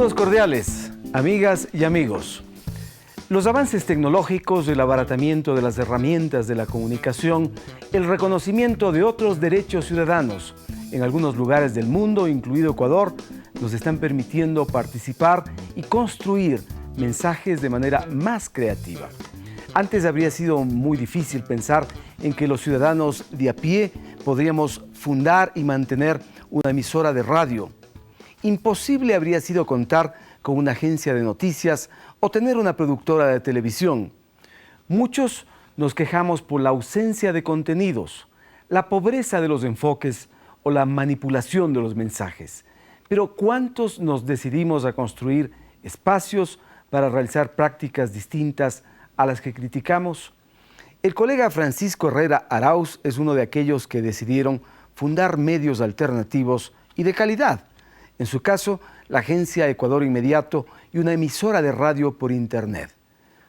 Saludos cordiales, amigas y amigos. Los avances tecnológicos, el abaratamiento de las herramientas de la comunicación, el reconocimiento de otros derechos ciudadanos en algunos lugares del mundo, incluido Ecuador, nos están permitiendo participar y construir mensajes de manera más creativa. Antes habría sido muy difícil pensar en que los ciudadanos de a pie podríamos fundar y mantener una emisora de radio. Imposible habría sido contar con una agencia de noticias o tener una productora de televisión. Muchos nos quejamos por la ausencia de contenidos, la pobreza de los enfoques o la manipulación de los mensajes. Pero ¿cuántos nos decidimos a construir espacios para realizar prácticas distintas a las que criticamos? El colega Francisco Herrera Arauz es uno de aquellos que decidieron fundar medios alternativos y de calidad. En su caso, la agencia Ecuador Inmediato y una emisora de radio por internet.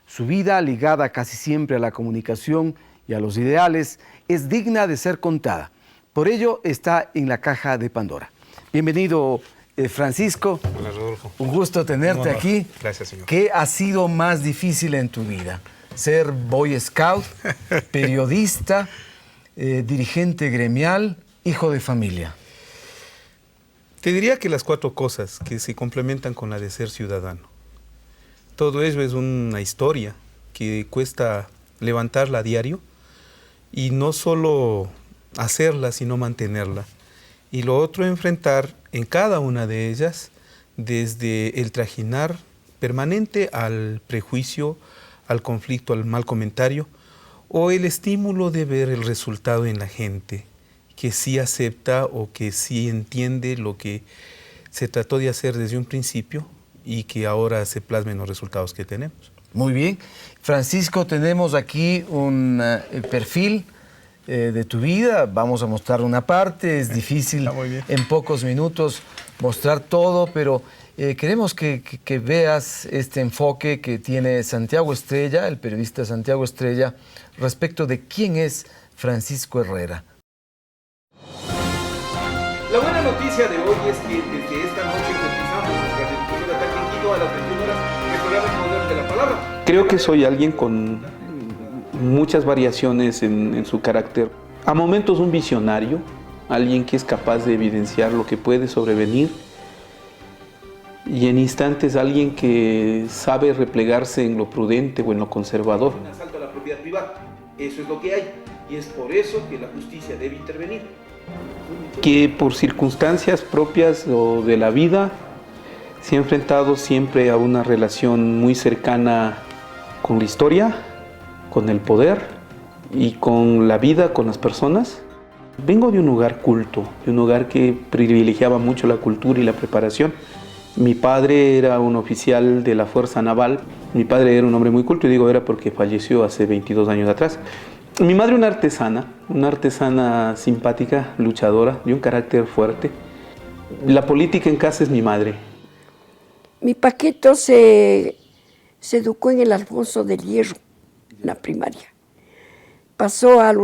Su vida, ligada casi siempre a la comunicación y a los ideales, es digna de ser contada. Por ello está en la caja de Pandora. Bienvenido, Francisco. Hola, Rodolfo. Un gusto tenerte aquí. Gracias, señor. ¿Qué ha sido más difícil en tu vida? ¿Ser Boy Scout, periodista, dirigente gremial, hijo de familia? Te diría que las cuatro cosas que se complementan con la de ser ciudadano. Todo ello es una historia que cuesta levantarla a diario y no solo hacerla, sino mantenerla. Y lo otro, enfrentar en cada una de ellas desde el trajinar permanente al prejuicio, al conflicto, al mal comentario, o el estímulo de ver el resultado en la gente, que sí acepta o que sí entiende lo que se trató de hacer desde un principio y que ahora se plasmen los resultados que tenemos. Muy bien. Francisco, tenemos aquí un perfil de tu vida. Vamos a mostrar una parte. Es difícil en pocos minutos mostrar todo, pero queremos que veas este enfoque que tiene Santiago Estrella, el periodista Santiago Estrella, respecto de quién es Francisco Herrera. La buena noticia de hoy es que desde esta noche empezamos nuestra redifusora de Ataque en Quito a las 21 horas en el programa El Poder de la Palabra. Creo que soy alguien con muchas variaciones en su carácter. A momentos un visionario, alguien que es capaz de evidenciar lo que puede sobrevenir, y en instantes alguien que sabe replegarse en lo prudente o en lo conservador. Un asalto a la propiedad privada, eso es lo que hay, y es por eso que la justicia debe intervenir. Que por circunstancias propias o de la vida se ha enfrentado siempre a una relación muy cercana con la historia, con el poder y con la vida, con las personas. Vengo de un hogar culto, de un hogar que privilegiaba mucho la cultura y la preparación. Mi padre era un oficial de la Fuerza Naval. Mi padre era un hombre muy culto, y digo era porque falleció hace 22 años atrás. Mi madre una artesana simpática, luchadora, de un carácter fuerte. La política en casa es mi madre. Mi Paquito se educó en el Alfonso del Hierro, en la primaria. Pasó al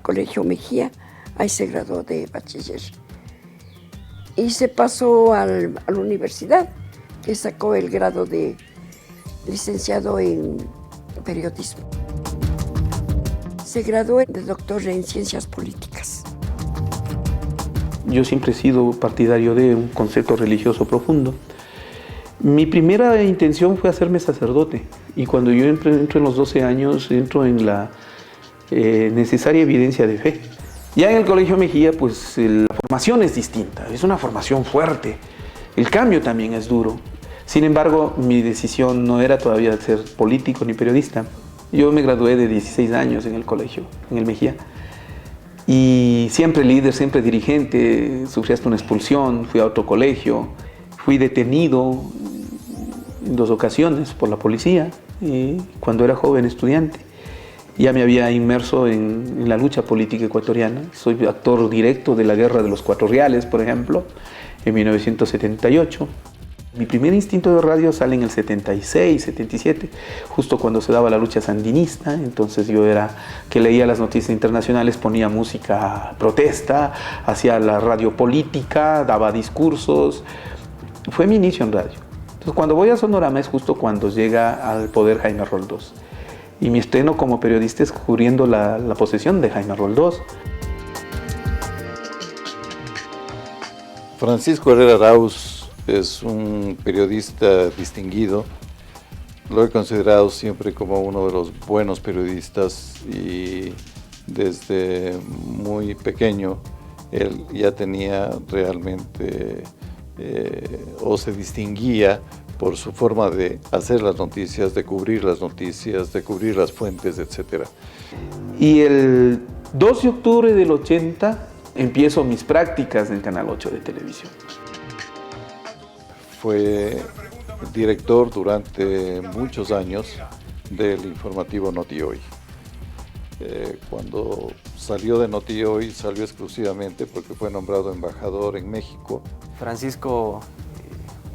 Colegio Mejía, ahí se graduó de bachiller. Y se pasó a la universidad, que sacó el grado de licenciado en periodismo. Se graduó de doctor en ciencias políticas. Yo siempre he sido partidario de un concepto religioso profundo. Mi primera intención fue hacerme sacerdote, y cuando yo entro en los 12 años, entro en la necesaria evidencia de fe. Ya en el Colegio Mejía, pues la formación es distinta, es una formación fuerte, el cambio también es duro. Sin embargo, mi decisión no era todavía ser político ni periodista. Yo me gradué de 16 años en el colegio, en el Mejía, y siempre líder, siempre dirigente. Sufrí hasta una expulsión, fui a otro colegio, fui detenido en 2 ocasiones por la policía cuando era joven estudiante. Ya me había inmerso en la lucha política ecuatoriana. Soy actor directo de la Guerra de los Cuatro Reales, por ejemplo, en 1978. Mi primer instinto de radio sale en el 76, 77, justo cuando se daba la lucha sandinista. Entonces yo era que leía las noticias internacionales, ponía música protesta, hacía la radio política, daba discursos. fue mi inicio en radio. Entonces, cuando voy a Sonorama es justo cuando llega al poder Jaime Roldós. Y mi estreno como periodista es cubriendo la posesión de Jaime Roldós. Francisco Herrera Arauz es un periodista distinguido. Lo he considerado siempre como uno de los buenos periodistas y desde muy pequeño él ya tenía realmente o se distinguía por su forma de hacer las noticias, de cubrir las noticias, de cubrir las fuentes, etc. Y el 2 de octubre del 80 empiezo mis prácticas en Canal 8 de televisión. Fue director durante muchos años del informativo Noti Hoy. Cuando salió de Noti Hoy, salió exclusivamente porque fue nombrado embajador en México. Francisco,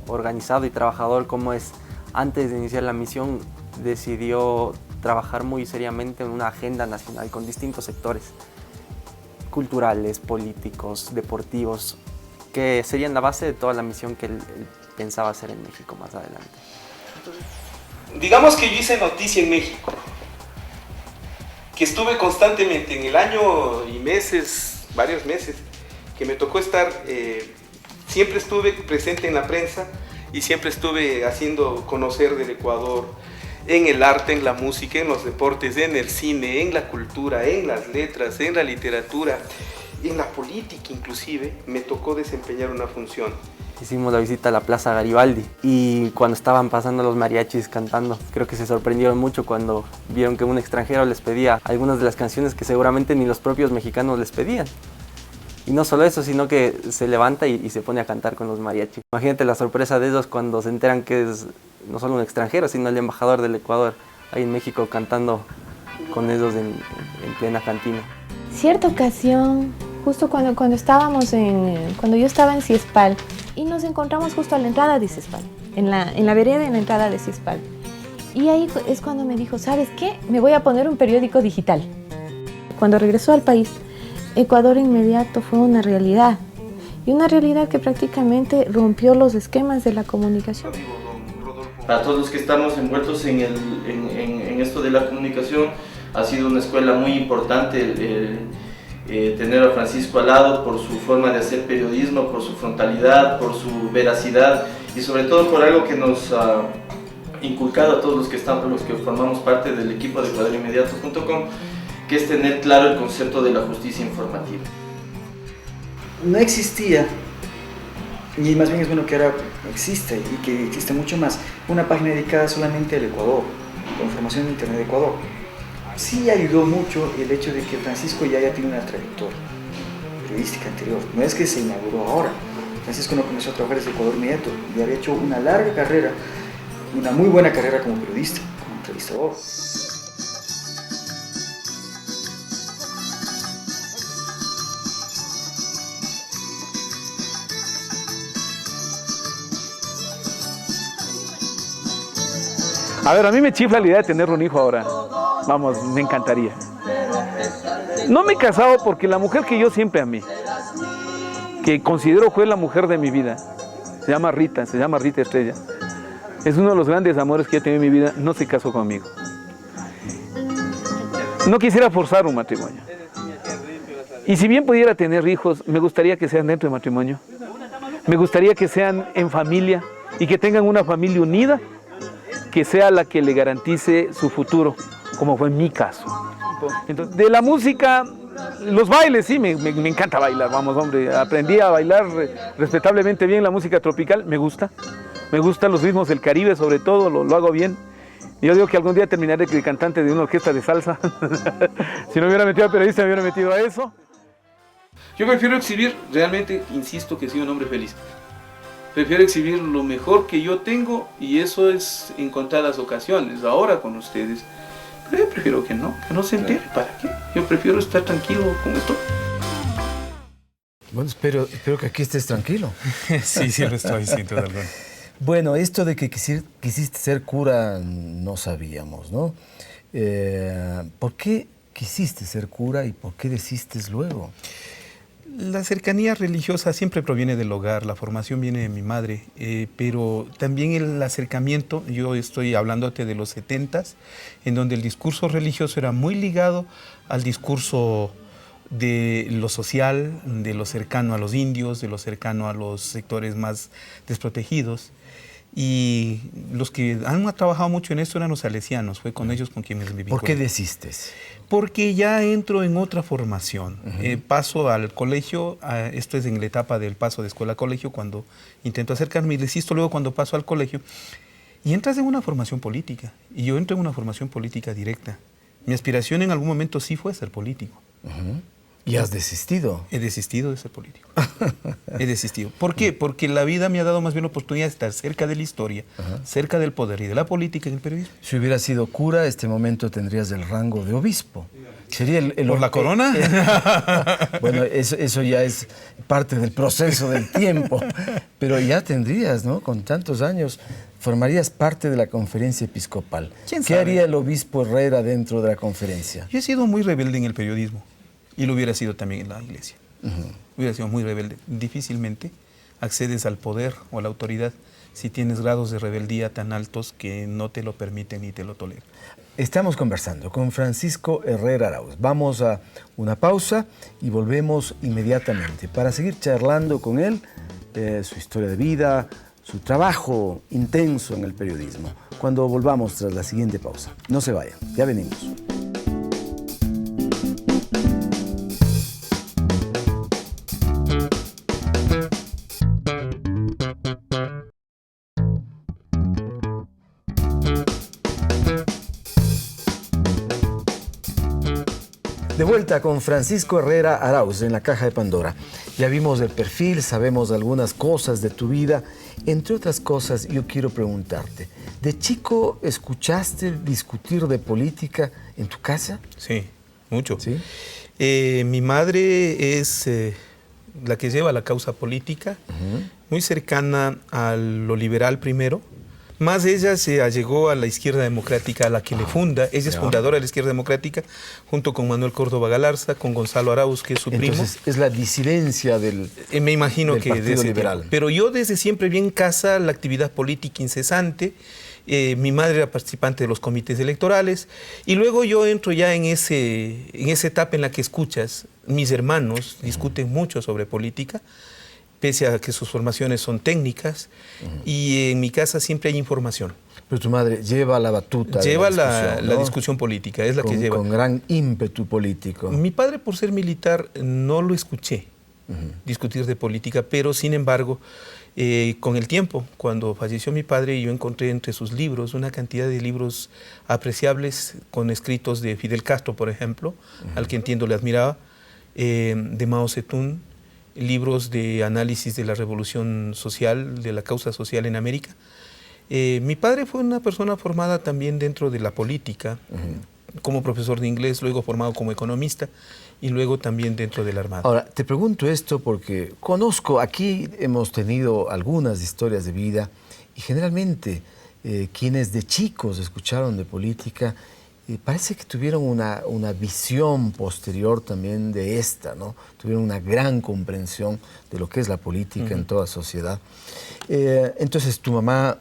organizado y trabajador como es, antes de iniciar la misión decidió trabajar muy seriamente en una agenda nacional con distintos sectores culturales, políticos, deportivos, que serían la base de toda la misión que él pensaba hacer en México más adelante. Digamos que yo hice noticia en México, que estuve constantemente en el año y meses, varios meses, que me tocó estar, siempre estuve presente en la prensa y siempre estuve haciendo conocer del Ecuador en el arte, en la música, en los deportes, en el cine, en la cultura, en las letras, en la literatura, en la política inclusive, me tocó desempeñar una función. Hicimos la visita a la Plaza Garibaldi y cuando estaban pasando los mariachis cantando, creo que se sorprendieron mucho cuando vieron que un extranjero les pedía algunas de las canciones que seguramente ni los propios mexicanos les pedían. Y no solo eso, sino que se levanta y se pone a cantar con los mariachis. Imagínate la sorpresa de ellos cuando se enteran que es no solo un extranjero, sino el embajador del Ecuador ahí en México cantando con ellos en plena cantina. Cierta ocasión, justo cuando estábamos cuando yo estaba en Ciespal, y nos encontramos justo a la entrada de Ciespal, en la vereda en la entrada de Ciespal. Y ahí es cuando me dijo, ¿sabes qué? Me voy a poner un periódico digital. Cuando regresó al país, Ecuador inmediato fue una realidad. Y una realidad que prácticamente rompió los esquemas de la comunicación. Para todos los que estamos envueltos en esto de la comunicación, ha sido una escuela muy importante tener a Francisco al lado por su forma de hacer periodismo, por su frontalidad, por su veracidad y sobre todo por algo que nos ha inculcado a todos los que formamos parte del equipo de EcuadorInmediato.com, que es tener claro el concepto de la justicia informativa. No existía, y más bien es bueno que ahora existe y que existe mucho más, una página dedicada solamente al Ecuador, con información en Internet de Ecuador. Sí ayudó mucho el hecho de que Francisco ya tiene una trayectoria periodística anterior, no es que se inauguró ahora. Francisco no comenzó a trabajar desde Ecuador Inmediato y había hecho una larga carrera, una muy buena carrera como periodista, como entrevistador. A ver, a mí me chifla la idea de tener un hijo ahora. Vamos, me encantaría. No me he casado porque la mujer que yo siempre amé, que considero fue la mujer de mi vida, se llama Rita Estrella. Es uno de los grandes amores que he tenido en mi vida, no se casó conmigo. No quisiera forzar un matrimonio. Y si bien pudiera tener hijos, me gustaría que sean dentro del matrimonio. Me gustaría que sean en familia y que tengan una familia unida, que sea la que le garantice su futuro, como fue en mi caso. Entonces, de la música, los bailes, sí, me encanta bailar, vamos, hombre. Aprendí a bailar respetablemente bien la música tropical, me gustan los ritmos del Caribe, sobre todo, lo hago bien. Yo digo que algún día terminaré de cantante de una orquesta de salsa. Si no me hubiera metido a periodista, me hubiera metido a eso. Yo prefiero exhibir, realmente, insisto que soy un hombre feliz. Prefiero exhibir lo mejor que yo tengo y eso es en contadas ocasiones, ahora con ustedes. Pero yo prefiero que no se entere, ¿para qué? Yo prefiero estar tranquilo como estoy. Bueno, espero que aquí estés tranquilo. Sí, lo estoy, sin duda alguna. Bueno, esto de que quisiste ser cura no sabíamos, ¿no? ¿Por qué quisiste ser cura y por qué desistes luego? La cercanía religiosa siempre proviene del hogar, la formación viene de mi madre, pero también el acercamiento, yo estoy hablándote de los 70s, en donde el discurso religioso era muy ligado al discurso de lo social, de lo cercano a los indios, de lo cercano a los sectores más desprotegidos. Y los que han trabajado mucho en esto eran los salesianos, fue con ellos con quienes me vinculé. ¿Por qué desistes? Porque ya entro en otra formación. Paso al colegio, esto es en la etapa del paso de escuela a colegio, cuando intento acercarme y desisto luego cuando paso al colegio. Y entras en una formación política, y yo entro en una formación política directa. Mi aspiración en algún momento sí fue ser político. ¿Y has desistido? He desistido de ser político. He desistido. ¿Por qué? Porque la vida me ha dado más bien la oportunidad de estar cerca de la historia, cerca del poder y de la política en el periodismo. Si hubieras sido cura, este momento tendrías el rango de obispo. Sería ¿Por la corona? Bueno, eso ya es parte del proceso del tiempo. Pero ya tendrías, ¿no? Con tantos años, formarías parte de la conferencia episcopal. ¿Qué haría el obispo Herrera dentro de la conferencia? Yo he sido muy rebelde en el periodismo. Y lo hubiera sido también en la iglesia. Hubiera sido muy rebelde. Difícilmente accedes al poder o a la autoridad si tienes grados de rebeldía tan altos que no te lo permiten ni te lo toleran. Estamos conversando con Francisco Herrera Arauz. Vamos a una pausa y volvemos inmediatamente para seguir charlando con él, su historia de vida, su trabajo intenso en el periodismo. Cuando volvamos tras la siguiente pausa. No se vayan, ya venimos. De vuelta con Francisco Herrera Arauz en la Caja de Pandora. Ya vimos el perfil, sabemos algunas cosas de tu vida. Entre otras cosas, yo quiero preguntarte, ¿de chico escuchaste discutir de política en tu casa? Sí, mucho. ¿Sí? Mi madre es la que lleva la causa política, muy cercana a lo liberal primero. Más ella se allegó a la izquierda democrática, a la que le funda. Ella es fundadora de la izquierda democrática, junto con Manuel Córdoba Galarza, con Gonzalo Arauz, que es su primo. Entonces, es la disidencia del me imagino del que Partido de ese Liberal. tiempo. Pero yo desde siempre vi en casa la actividad política incesante. Mi madre era participante de los comités electorales. Y luego yo entro ya en esa etapa en la que escuchas, mis hermanos discuten mucho sobre política, pese a que sus formaciones son técnicas, y en mi casa siempre hay información. Pero tu madre lleva la batuta. Lleva de la discusión, la ¿no? discusión política, es la que lleva. Con gran ímpetu político. Mi padre, por ser militar, no lo escuché discutir de política, pero sin embargo, con el tiempo, cuando falleció mi padre, yo encontré entre sus libros una cantidad de libros apreciables, con escritos de Fidel Castro, por ejemplo, al que entiendo le admiraba, de Mao Zedong, libros de análisis de la revolución social, de la causa social en América. Mi padre fue una persona formada también dentro de la política, como profesor de inglés, luego formado como economista y luego también dentro de la Armada. Ahora, te pregunto esto porque conozco, aquí hemos tenido algunas historias de vida y generalmente quienes de chicos escucharon de política parece que tuvieron una visión posterior también de esta, ¿no? Tuvieron una gran comprensión de lo que es la política en toda sociedad. Entonces, tu mamá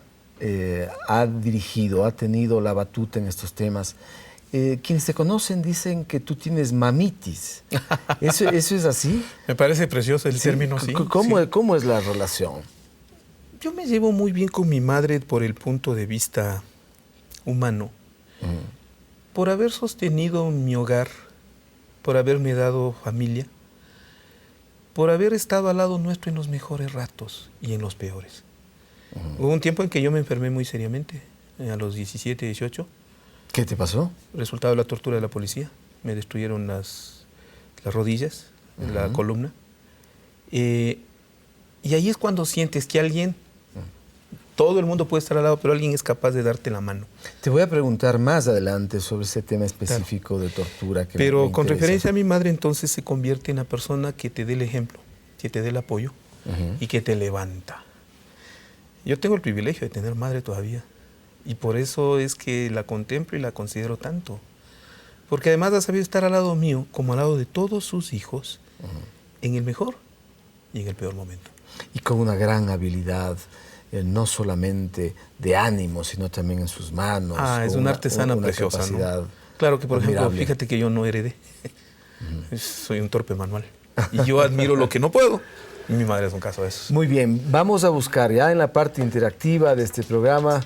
ha dirigido, ha tenido la batuta en estos temas. Quienes te conocen dicen que tú tienes mamitis. ¿Eso es así? Me parece precioso el término, sí. ¿Cómo es la relación? Yo me llevo muy bien con mi madre por el punto de vista humano. Por haber sostenido mi hogar, por haberme dado familia, por haber estado al lado nuestro en los mejores ratos y en los peores. Hubo un tiempo en que yo me enfermé muy seriamente, a los 17, 18. ¿Qué te pasó? Resultado de la tortura de la policía. Me destruyeron las rodillas, la columna. Y ahí es cuando sientes que alguien, todo el mundo puede estar al lado, pero alguien es capaz de darte la mano. Te voy a preguntar más adelante sobre ese tema específico de tortura. Pero con referencia a mi madre, entonces se convierte en la persona que te dé el ejemplo, que te dé el apoyo y que te levanta. Yo tengo el privilegio de tener madre todavía. Y por eso es que la contemplo y la considero tanto. Porque además ha sabido estar al lado mío, como al lado de todos sus hijos, en el mejor y en el peor momento. Y con una gran habilidad, no solamente de ánimo, sino también en sus manos. Es una artesana preciosa, ¿no? Claro que, por ejemplo, fíjate que yo no heredé. Soy un torpe manual. Y yo admiro lo que no puedo. Y mi madre es un caso de eso. Muy bien, vamos a buscar ya en la parte interactiva de este programa,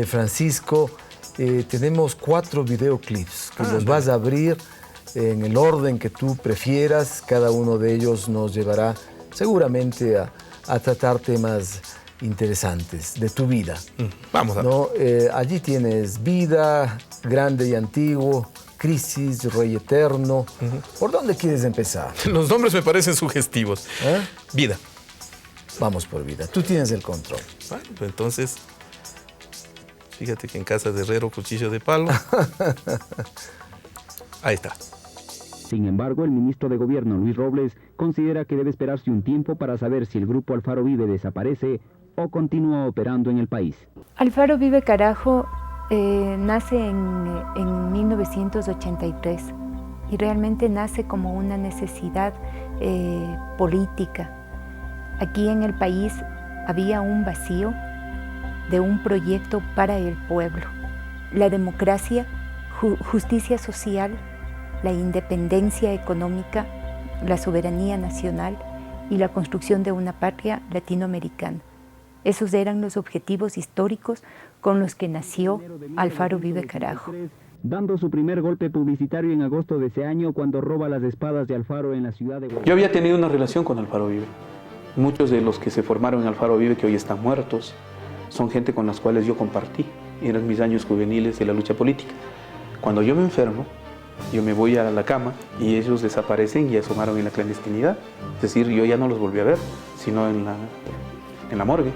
Francisco, tenemos 4 videoclips que los vas a abrir en el orden que tú prefieras. Cada uno de ellos nos llevará seguramente a tratar temas interesantes de tu vida. Vamos a ver. Allí tienes Vida, Grande y Antiguo, Crisis, Rey Eterno. ¿Por dónde quieres empezar? Los nombres me parecen sugestivos. Vida. Vamos por Vida. Tú tienes el control. Bueno, pues entonces, fíjate que en casa de herrero, cuchillo de palo. Ahí está. Sin embargo, el ministro de Gobierno, Luis Robles, considera que debe esperarse un tiempo para saber si el grupo Alfaro Vive desaparece o continúa operando en el país. Alfaro Vive Carajo nace en 1983 y realmente nace como una necesidad política. Aquí en el país había un vacío de un proyecto para el pueblo. La democracia, justicia social, la independencia económica, la soberanía nacional y la construcción de una patria latinoamericana. Esos eran los objetivos históricos con los que nació Alfaro Vive Carajo. Dando su primer golpe publicitario en agosto de ese año cuando roba las espadas de Alfaro en la ciudad de Guayaquil. Yo había tenido una relación con Alfaro Vive. Muchos de los que se formaron en Alfaro Vive, que hoy están muertos, son gente con las cuales yo compartí. Eran mis años juveniles de la lucha política. Cuando yo me enfermo, yo me voy a la cama y ellos desaparecen y asomaron en la clandestinidad. Es decir, yo ya no los volví a ver, sino en la morgue.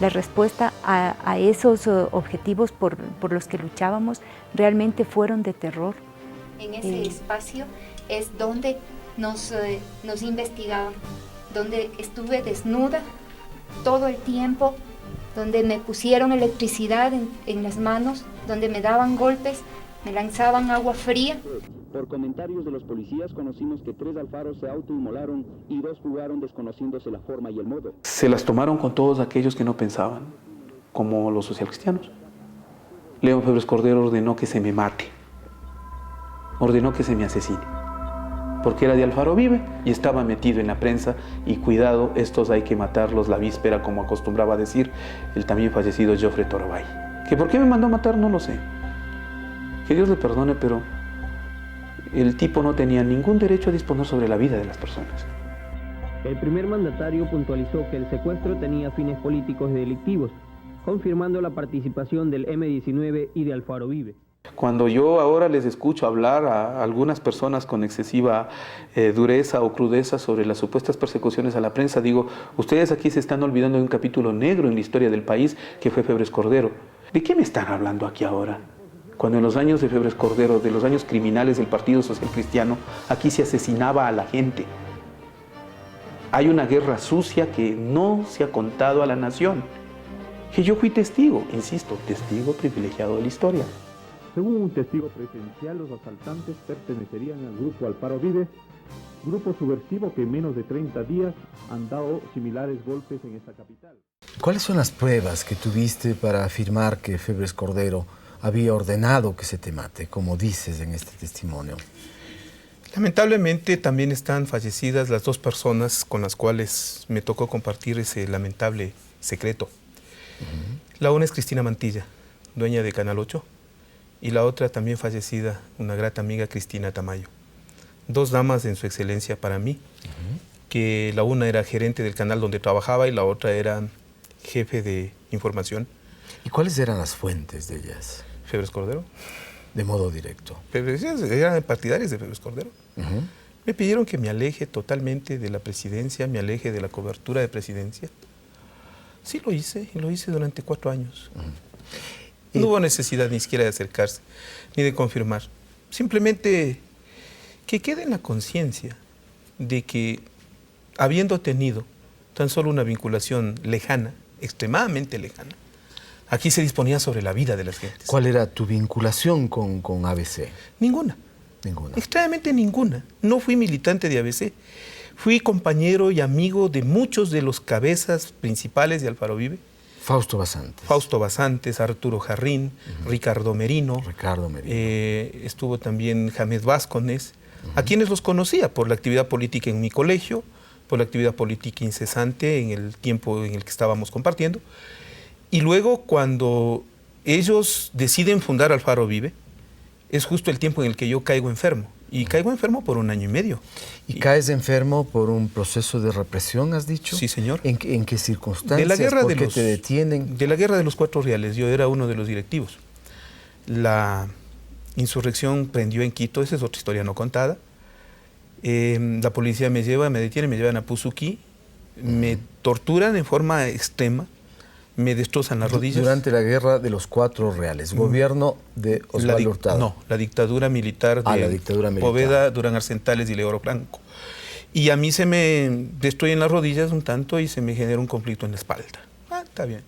La respuesta a esos objetivos por los que luchábamos realmente fueron de terror. En ese espacio es donde nos investigaban, donde estuve desnuda todo el tiempo, donde me pusieron electricidad en las manos, donde me daban golpes, me lanzaban agua fría. Por comentarios de los policías conocimos que 3 Alfaros se autoinmolaron y 2 jugaron desconociéndose la forma y el modo. Se las tomaron con todos aquellos que no pensaban, como los socialcristianos. León Febres Cordero ordenó que se me mate, ordenó que se me asesine, porque era de Alfaro Vive y estaba metido en la prensa y cuidado, estos hay que matarlos la víspera, como acostumbraba a decir el también fallecido Joffre Torobay. Que por qué me mandó a matar no lo sé, que Dios le perdone, pero el tipo no tenía ningún derecho a disponer sobre la vida de las personas. El primer mandatario puntualizó que el secuestro tenía fines políticos y delictivos, confirmando la participación del M-19 y de Alfaro Vive. Cuando yo ahora les escucho hablar a algunas personas con excesiva dureza o crudeza sobre las supuestas persecuciones a la prensa, digo, ustedes aquí se están olvidando de un capítulo negro en la historia del país que fue Febres Cordero. ¿De qué me están hablando aquí ahora? Cuando en los años de Febres Cordero, de los años criminales del Partido Social Cristiano, aquí se asesinaba a la gente. Hay una guerra sucia que no se ha contado a la nación. Que yo fui testigo, insisto, testigo privilegiado de la historia. Según un testigo presencial, los asaltantes pertenecerían al grupo Alfaro Vive, grupo subversivo que en menos de 30 días han dado similares golpes en esta capital. ¿Cuáles son las pruebas que tuviste para afirmar que Febres Cordero había ordenado que se te mate, como dices en este testimonio? Lamentablemente también están fallecidas las 2 personas con las cuales me tocó compartir ese lamentable secreto. La una es Cristina Mantilla, dueña de Canal 8, y la otra también fallecida, una grata amiga, Cristina Tamayo. 2 damas en su excelencia para mí, que la una era gerente del canal donde trabajaba y la otra era jefe de información. ¿Y cuáles eran las fuentes de ellas? Febres Cordero. De modo directo. Eran partidarios de Febres Cordero. Me pidieron que me aleje totalmente de la presidencia, me aleje de la cobertura de presidencia. Sí lo hice, y lo hice durante 4 años. No hubo necesidad ni siquiera de acercarse, ni de confirmar. Simplemente que quede en la conciencia de que, habiendo tenido tan solo una vinculación lejana, extremadamente lejana, aquí se disponía sobre la vida de las gentes. ¿Cuál era tu vinculación con ABC? Ninguna. Ninguna. Extrañamente ninguna. No fui militante de ABC. Fui compañero y amigo de muchos de los cabezas principales de Alfaro Vive. Fausto Basantes. Fausto Basantes, Arturo Jarrín, Ricardo Merino. Estuvo también James Vázquez, a quienes los conocía por la actividad política en mi colegio, por la actividad política incesante en el tiempo en el que estábamos compartiendo. Y luego, cuando ellos deciden fundar Alfaro Vive, es justo el tiempo en el que yo caigo enfermo. Y caigo enfermo por 1 año y medio. ¿Y caes enfermo por un proceso de represión, has dicho? Sí, señor. ¿En qué circunstancias? De la guerra ¿Por qué te detienen? De la guerra de los 4 reales. Yo era uno de los directivos. La insurrección prendió en Quito. Esa es otra historia no contada. La policía me detiene, me llevan a Puzuquí. Me torturan en forma extrema. Me destrozan las rodillas. Durante la guerra de los 4 reales, gobierno de Osvaldo Hurtado. No, la dictadura militar de la dictadura militar. Poveda, Durán Arcentales y Leoro Blanco. Y a mí se me destruyen las rodillas un tanto y se me genera un conflicto en la espalda. Está bien.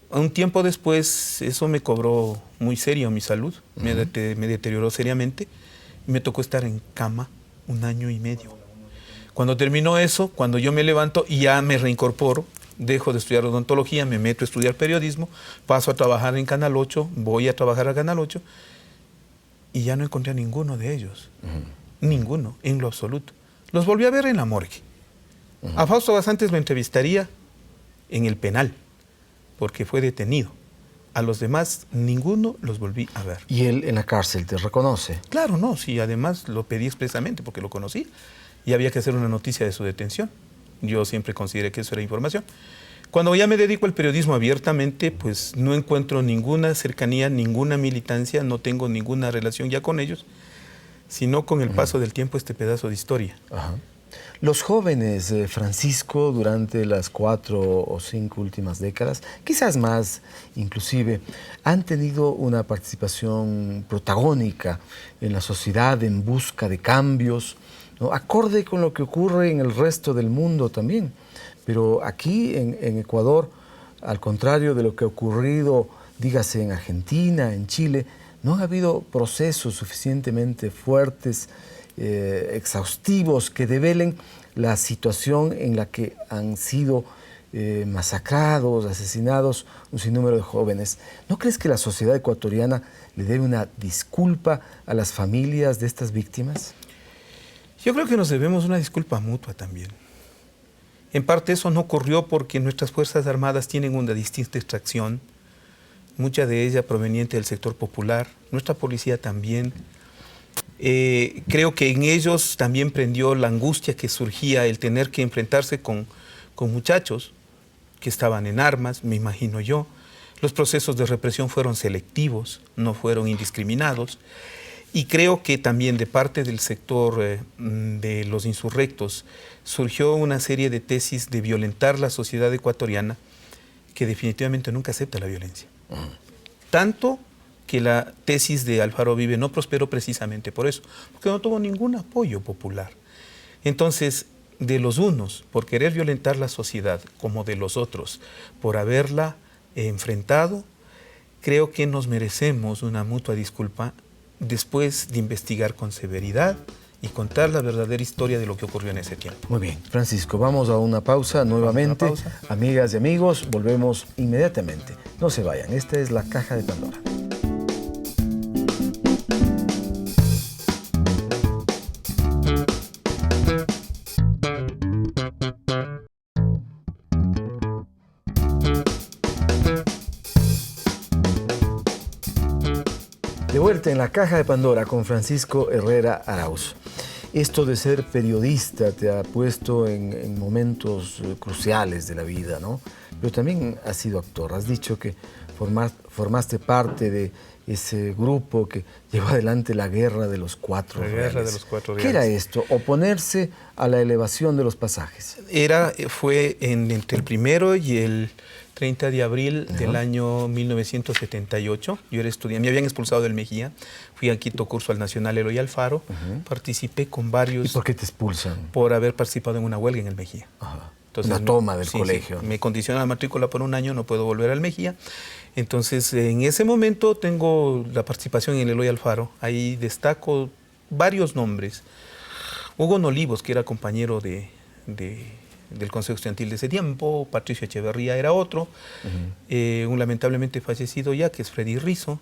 Un tiempo después, eso me cobró muy serio mi salud, me deterioró seriamente. Me tocó estar en cama 1 año y medio. Cuando terminó eso, cuando yo me levanto y ya me reincorporo, dejo de estudiar odontología, me meto a estudiar periodismo, paso a trabajar en Canal 8, voy a trabajar a Canal 8 y ya no encontré a ninguno de ellos. Ninguno, en lo absoluto. Los volví a ver en la morgue. A Fausto Basantes lo entrevistaría en el penal, porque fue detenido. A los demás, ninguno los volví a ver. ¿Y él en la cárcel te reconoce? Claro, no, sí, además lo pedí expresamente porque lo conocí y había que hacer una noticia de su detención. Yo siempre consideré que eso era información. Cuando ya me dedico al periodismo abiertamente, pues no encuentro ninguna cercanía, ninguna militancia, no tengo ninguna relación ya con ellos, sino con el paso del tiempo este pedazo de historia. Los jóvenes, Francisco, durante las 4 o 5 últimas décadas, quizás más inclusive, han tenido una participación protagónica en la sociedad en busca de cambios, ¿no? Acorde con lo que ocurre en el resto del mundo también. Pero aquí en Ecuador, al contrario de lo que ha ocurrido, dígase en Argentina, en Chile, no ha habido procesos suficientemente fuertes, exhaustivos, que develen la situación en la que han sido masacrados, asesinados un sinnúmero de jóvenes. ¿No crees que la sociedad ecuatoriana le debe una disculpa a las familias de estas víctimas? Yo creo que nos debemos una disculpa mutua también. En parte eso no ocurrió porque nuestras Fuerzas Armadas tienen una distinta extracción, mucha de ella proveniente del sector popular, nuestra policía también. Creo que en ellos también prendió la angustia que surgía el tener que enfrentarse con muchachos que estaban en armas, me imagino yo. Los procesos de represión fueron selectivos, no fueron indiscriminados. Y creo que también de parte del sector de los insurrectos surgió una serie de tesis de violentar la sociedad ecuatoriana que definitivamente nunca acepta la violencia. Tanto que la tesis de Alfaro Vive no prosperó precisamente por eso, porque no tuvo ningún apoyo popular. Entonces, de los unos, por querer violentar la sociedad, como de los otros, por haberla enfrentado, creo que nos merecemos una mutua disculpa después de investigar con severidad y contar la verdadera historia de lo que ocurrió en ese tiempo. Muy bien, Francisco, vamos a una pausa nuevamente. Amigas y amigos, volvemos inmediatamente. No se vayan, esta es la Caja de Pandora. De vuelta en la Caja de Pandora con Francisco Herrera Arauz. Esto de ser periodista te ha puesto en momentos cruciales de la vida, ¿no? Pero también has sido actor. Has dicho que formaste parte de ese grupo que llevó adelante la Guerra de los 4 Reales. La Guerra de los 4 Reales. ¿Qué era esto? ¿Oponerse a la elevación de los pasajes? Fue entre el 1 y el 30 de abril del año 1978. Yo era estudiante, me habían expulsado del Mejía, fui a Quito curso al Nacional Eloy Alfaro, participé con varios... ¿Y por qué te expulsan? Por haber participado en una huelga en el Mejía. Entonces, una toma del colegio. Sí, me condiciona la matrícula por 1 año, no puedo volver al Mejía. Entonces, en ese momento tengo la participación en el Eloy Alfaro. Ahí destaco varios nombres. Hugo Nolivos, que era compañero del Consejo Estudiantil de ese tiempo. Patricio Echeverría era otro. Un lamentablemente fallecido ya, que es Freddy Rizzo.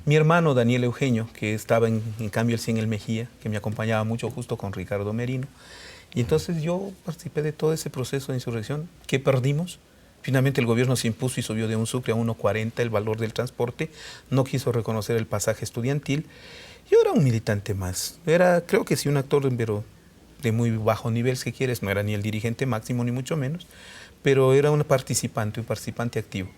Mi hermano Daniel Eugenio, que estaba en cambio en el Mejía, que me acompañaba mucho justo con Ricardo Merino. Y entonces yo participé de todo ese proceso de insurrección que perdimos. Finalmente el gobierno se impuso y subió de un Sucre a 1.40 el valor del transporte. No quiso reconocer el pasaje estudiantil. Yo era un militante más. Era, creo que sí, un actor, pero de muy bajo nivel, si quieres. No era ni el dirigente máximo, ni mucho menos. Pero era un participante activo.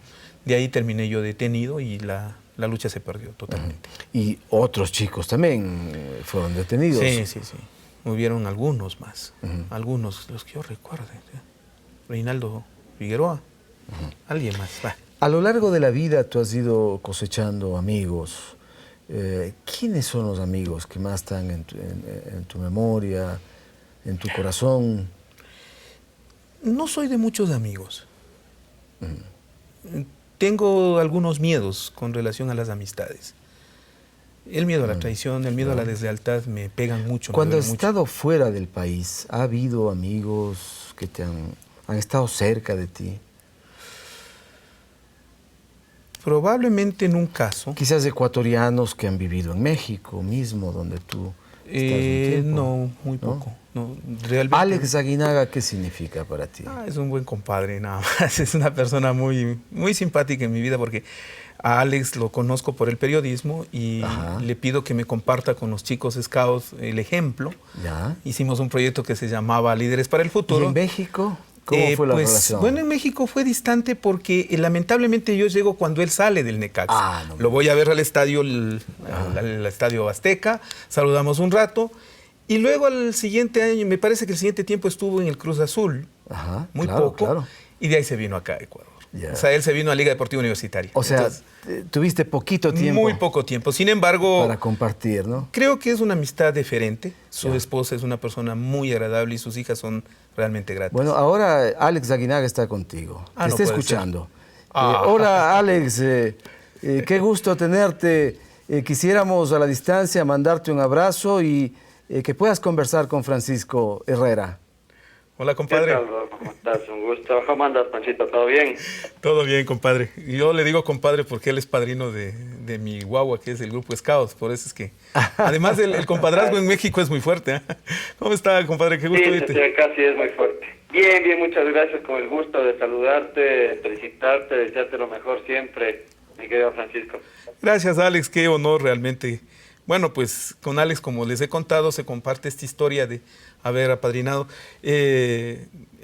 De ahí terminé yo detenido y la lucha se perdió totalmente. Y otros chicos también fueron detenidos. Sí. Hubieron algunos más. Algunos, los que yo recuerdo. Reinaldo Figueroa. Alguien más. Va. A lo largo de la vida tú has ido cosechando amigos. ¿Quiénes son los amigos que más están en tu memoria, en tu corazón? No soy de muchos amigos. Tengo algunos miedos con relación a las amistades. El miedo a la traición, el miedo a la deslealtad me pegan mucho. Cuando has estado fuera del país, ¿ha habido amigos que te han estado cerca de ti? Probablemente en un caso. Quizás ecuatorianos que han vivido en México mismo, donde tú estás un tiempo. No, muy poco. ¿No? Realmente. Alex Aguinaga, ¿qué significa para ti? Es un buen compadre, nada más. Es una persona muy, muy simpática en mi vida porque a Alex lo conozco por el periodismo y le pido que me comparta con los chicos scouts el ejemplo. Hicimos un proyecto que se llamaba Líderes para el Futuro. ¿Y en México? ¿Cómo fue la relación? Bueno, en México fue distante porque lamentablemente yo llego cuando él sale del Necaxa. Lo voy a ver al estadio, al estadio Azteca, saludamos un rato y luego al siguiente año, me parece que el siguiente tiempo estuvo en el Cruz Azul, muy poco, y de ahí se vino acá a Ecuador. O sea, él se vino a Liga Deportiva Universitaria. O sea, tuviste poquito tiempo. Muy poco tiempo. Sin embargo, para compartir, ¿no? Creo que es una amistad diferente. Su esposa es una persona muy agradable y sus hijas son realmente gratas. Bueno, ahora Alex Aguinaga está contigo. Te está escuchando. Hola, Alex. Qué gusto tenerte. Quisiéramos a la distancia mandarte un abrazo y que puedas conversar con Francisco Herrera. Hola, compadre. ¿Qué tal? ¿Cómo estás? Un gusto. ¿Cómo andas, Panchito? ¿Todo bien? Todo bien, compadre. Yo le digo compadre porque él es padrino de mi guagua, que es el grupo Scouts. Por eso es que... Además, el compadrazgo en México es muy fuerte. ¿Cómo está, compadre? Qué gusto verte. Sí, acá sí es muy fuerte. Bien, muchas gracias. Con el gusto de saludarte, felicitarte, desearte lo mejor siempre, mi querido Francisco. Gracias, Alex. Qué honor realmente. Bueno, pues con Alex, como les he contado, se comparte esta historia de haber apadrinado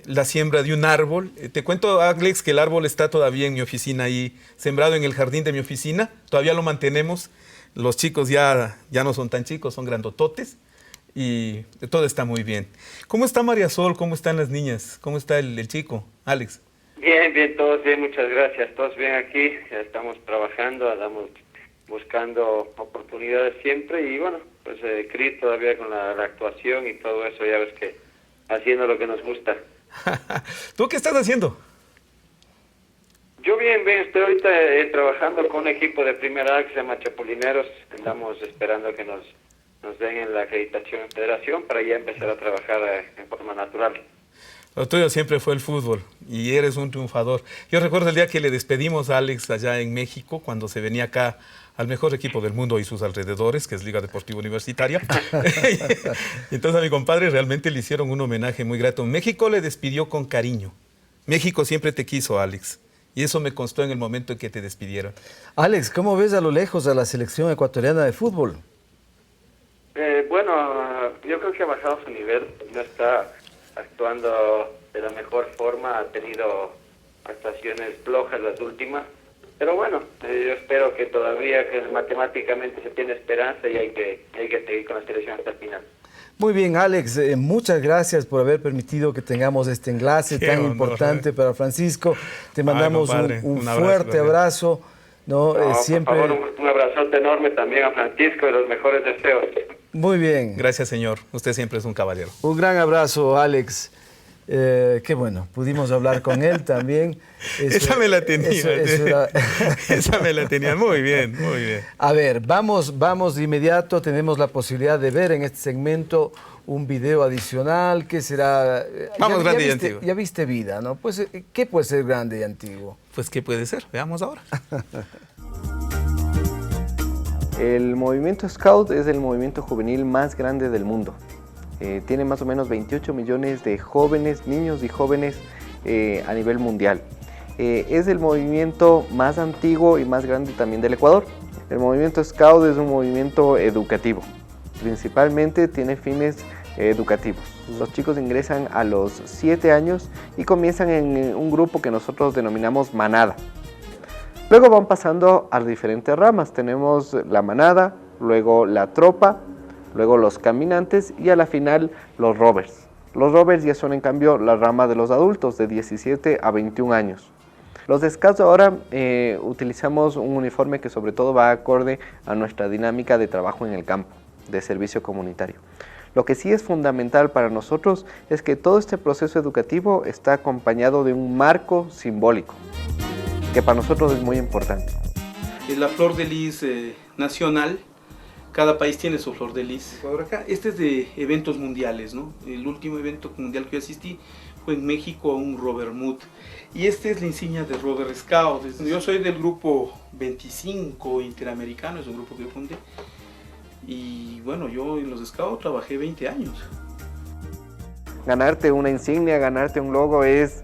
la siembra de un árbol. Te cuento, Alex, que el árbol está todavía en mi oficina ahí, sembrado en el jardín de mi oficina. Todavía lo mantenemos. Los chicos ya no son tan chicos, son grandototes y todo está muy bien. ¿Cómo está María Sol? ¿Cómo están las niñas? ¿Cómo está el chico, Alex? Bien, todos bien, muchas gracias. Todos bien aquí, ya estamos trabajando, andamos buscando oportunidades siempre y bueno, pues Cris todavía con la actuación y todo eso, ya ves que haciendo lo que nos gusta. ¿Tú qué estás haciendo? Yo bien, estoy ahorita trabajando con un equipo de primera A que se llama Chapulineros. Estamos esperando que nos den en la acreditación en federación para ya empezar a trabajar en forma natural. Lo tuyo siempre fue el fútbol y eres un triunfador. Yo recuerdo el día que le despedimos a Alex allá en México, cuando se venía acá al mejor equipo del mundo y sus alrededores, que es Liga Deportiva Universitaria. Y entonces a mi compadre realmente le hicieron un homenaje muy grato. México le despidió con cariño. México siempre te quiso, Alex. Y eso me constó en el momento en que te despidieron. Alex, ¿cómo ves a lo lejos a la selección ecuatoriana de fútbol? Bueno, yo creo que ha bajado su nivel. No está actuando de la mejor forma. Ha tenido actuaciones flojas las últimas. Pero bueno, yo espero que todavía que matemáticamente se tiene esperanza y hay que seguir con la selección hasta el final. Muy bien, Alex, muchas gracias por haber permitido que tengamos este enlace tan importante para Francisco. Te mandamos un fuerte abrazo. Siempre... Por favor, un abrazote enorme también a Francisco y los mejores deseos. Muy bien. Gracias, señor. Usted siempre es un caballero. Un gran abrazo, Alex. Qué bueno, pudimos hablar con él también. Esa me la tenía. Esa me la tenía muy bien, muy bien. A ver, vamos de inmediato. Tenemos la posibilidad de ver en este segmento un video adicional. ¿Qué será? Vamos, grande y antiguo. Ya viste vida, ¿no? Pues, ¿qué puede ser grande y antiguo? Pues, ¿qué puede ser? Veamos ahora. El movimiento Scout es el movimiento juvenil más grande del mundo. Tiene más o menos 28 millones de jóvenes, niños y jóvenes a nivel mundial. Es el movimiento más antiguo y más grande también del Ecuador. El movimiento Scout es un movimiento educativo. Principalmente tiene fines educativos. Los chicos ingresan a los 7 años y comienzan en un grupo que nosotros denominamos manada. Luego van pasando a diferentes ramas. Tenemos la manada, luego la tropa, luego los caminantes y a la final los rovers. Los rovers ya son en cambio la rama de los adultos de 17 a 21 años. Los Scouts ahora utilizamos un uniforme que sobre todo va acorde a nuestra dinámica de trabajo en el campo, de servicio comunitario. Lo que sí es fundamental para nosotros es que todo este proceso educativo está acompañado de un marco simbólico, que para nosotros es muy importante. La flor de lis nacional. Cada país tiene su flor de lis. Acá, este es de eventos mundiales, ¿no? El último evento mundial que yo asistí fue en México a un Rover Mood. Y esta es la insignia de Rover Scout. Yo soy del grupo 25 Interamericano, es un grupo que yo fundé. Y bueno, yo en los Scouts trabajé 20 años. Ganarte una insignia, ganarte un logo es